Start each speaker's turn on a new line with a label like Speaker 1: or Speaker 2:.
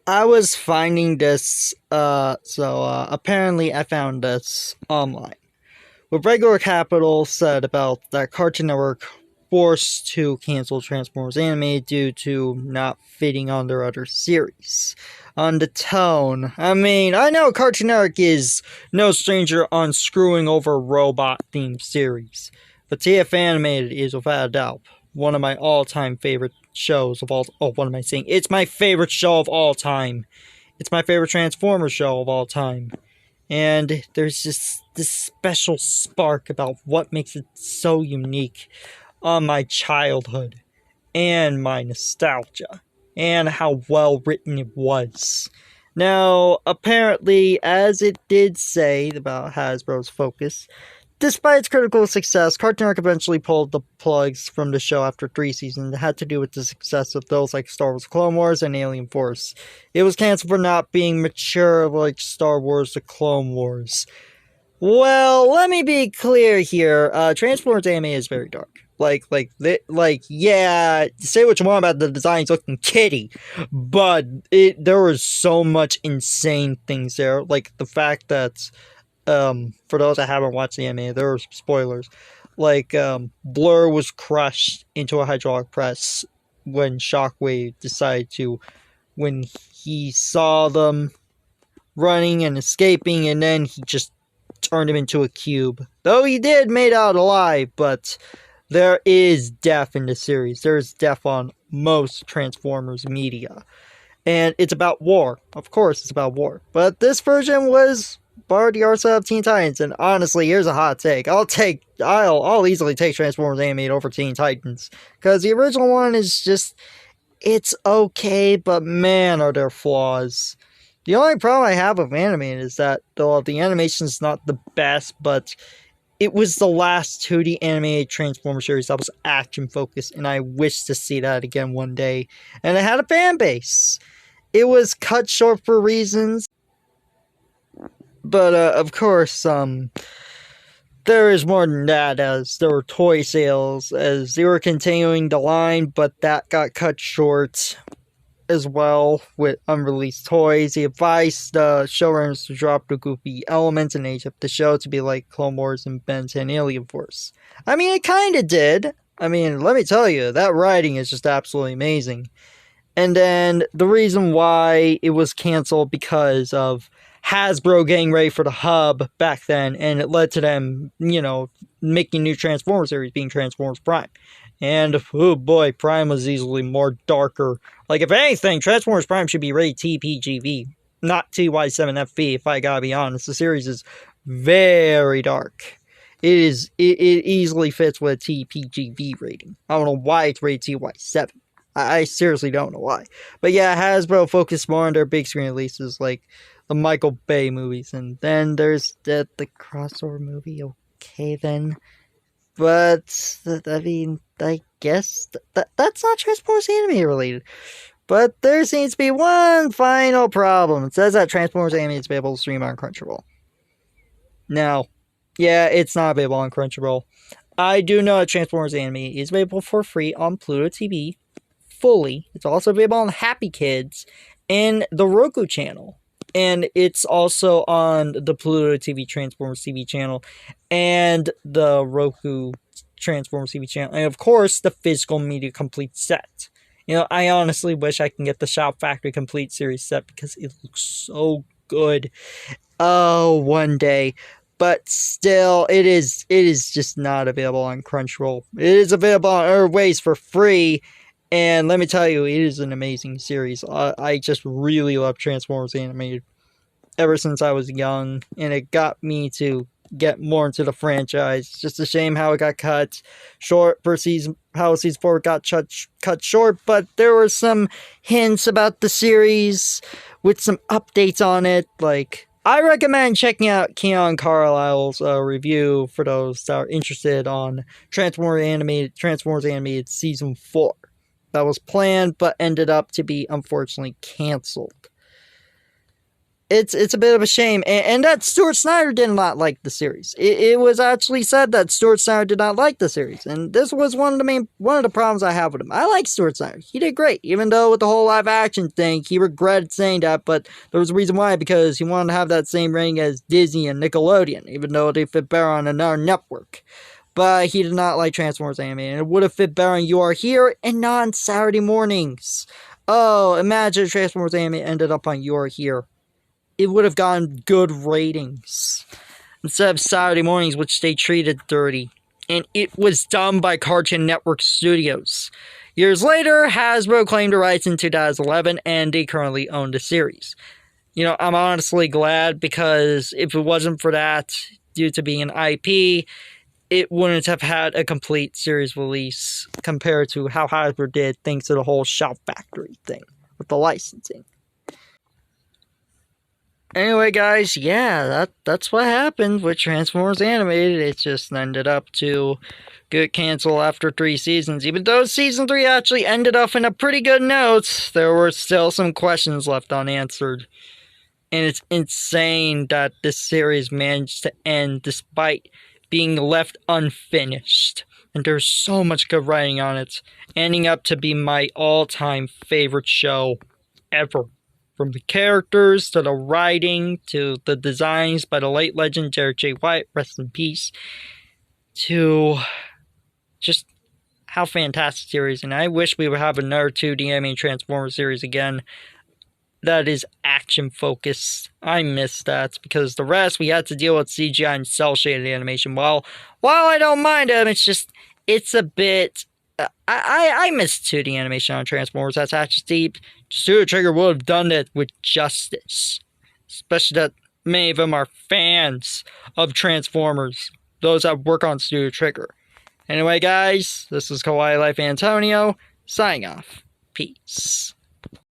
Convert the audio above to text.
Speaker 1: I was finding this, apparently I found this online. What Regular Capital said about that Cartoon Network forced to cancel Transformers anime due to not fitting on their other series. On the tone, I know Cartoon Network is no stranger on screwing over robot-themed series, but TF Animated is without a doubt one of my all-time favorite shows of all. Oh, what am I saying? It's my favorite show of all time. It's my favorite Transformers show of all time. And there's just this special spark about what makes it so unique on my childhood and my nostalgia and how well written it was. Now, apparently, as it did say about Hasbro's focus, despite its critical success, Cartoon Network eventually pulled the plugs from the show after 3 seasons. It had to do with the success of those like Star Wars Clone Wars and Alien Force. It was canceled for not being mature like Star Wars The Clone Wars. Well, let me be clear here. Transformers anime is very dark. Yeah, say what you want about the designs looking kitty, but there was so much insane things there. Like the fact that for those that haven't watched the anime, there are spoilers. Blur was crushed into a hydraulic press when Shockwave decided to, when he saw them running and escaping, and then he just turned him into a cube. Though he did made out alive, but there is death in the series. There's death on most Transformers media. And it's about war. Of course, it's about war. But this version was borrowed the art style of Teen Titans, and honestly, here's a hot take. I'll easily take Transformers animated over Teen Titans. Because the original one is just, it's okay, but man, are there flaws. The only problem I have with animated is that, though the animation is not the best, but it was the last 2D animated Transformers series that was action focused, and I wish to see that again one day. And it had a fan base. It was cut short for reasons, but of course, there is more than that, as there were toy sales, as they were continuing the line, but that got cut short as well with unreleased toys. He advised the showrunners to drop the goofy elements and age up the show to be like Clone Wars and Ben 10 Alien Force. It kinda did. Let me tell you, that writing is just absolutely amazing. And then the reason why it was canceled because of Hasbro getting ready for the hub back then, and it led to them, making new Transformers series being Transformers Prime. And, oh boy, Prime was easily more darker. Like, if anything, Transformers Prime should be rated TPGV, not TY7FV, if I gotta be honest. The series is very dark. It easily fits with a TPGV rating. I don't know why it's rated TY7. I seriously don't know why. But yeah, Hasbro focused more on their big screen releases, like the Michael Bay movies. And then there's the crossover movie. Okay, then. But, I guess that's not Transformers anime related. But there seems to be one final problem. It says that Transformers anime is available to stream on Crunchyroll. Now, yeah, it's not available on Crunchyroll. I do know that Transformers anime is available for free on Pluto TV. Fully. It's also available on Happy Kids and the Roku channel. And it's also on the Pluto TV Transformers TV channel and the Roku Transformers TV channel. And of course, the physical media complete set. I honestly wish I can get the Shop Factory complete series set because it looks so good. Oh, one day. But still, it is just not available on Crunchyroll. It is available on other ways for free. And let me tell you, it is an amazing series. I just really love Transformers animated ever since I was young, and it got me to get more into the franchise. It's just a shame how it got cut short for how season 4 got cut short, but there were some hints about the series with some updates on it. Like, I recommend checking out Keyan Carlisle's review for those that are interested on Transformers Animated Season 4. That was planned, but ended up to be, unfortunately, canceled. it's a bit of a shame, and that Stuart Snyder did not like the series. It was actually said that Stuart Snyder did not like the series, and this was one of the problems I have with him. I like Stuart Snyder; he did great, even though with the whole live action thing, he regretted saying that. But there was a reason why, because he wanted to have that same rating as Disney and Nickelodeon, even though they fit better on another network. But he did not like Transformers animated, and it would have fit better on You Are Here and not on Saturday mornings. Oh, imagine Transformers animated ended up on You Are Here. It would have gotten good ratings instead of Saturday mornings, which they treated dirty. And it was done by Cartoon Network Studios. Years later, Hasbro claimed the rights in 2011, and they currently own the series. I'm honestly glad, because if it wasn't for that, due to being an IP, it wouldn't have had a complete series release compared to how Hasbro did, thanks to the whole Shout Factory thing with the licensing. Anyway, guys, yeah, that's what happened with Transformers Animated. It just ended up to get canceled after 3 seasons. Even though Season 3 actually ended up in a pretty good note, there were still some questions left unanswered. And it's insane that this series managed to end despite being left unfinished. And there's so much good writing on it, ending up to be my all-time favorite show ever. From the characters, to the writing, to the designs by the late legend Jared J. White, rest in peace, to just how fantastic series. And I wish we would have another 2D animated Transformers series again that is action focused. I miss that, because the rest we had to deal with CGI and cel shaded animation. While I don't mind them, it's a bit. I miss 2D animation on Transformers. That's actually deep. Studio Trigger would have done it with justice. Especially that many of them are fans of Transformers. Those that work on Studio Trigger. Anyway, guys, this is Kawaii Life Antonio, signing off. Peace.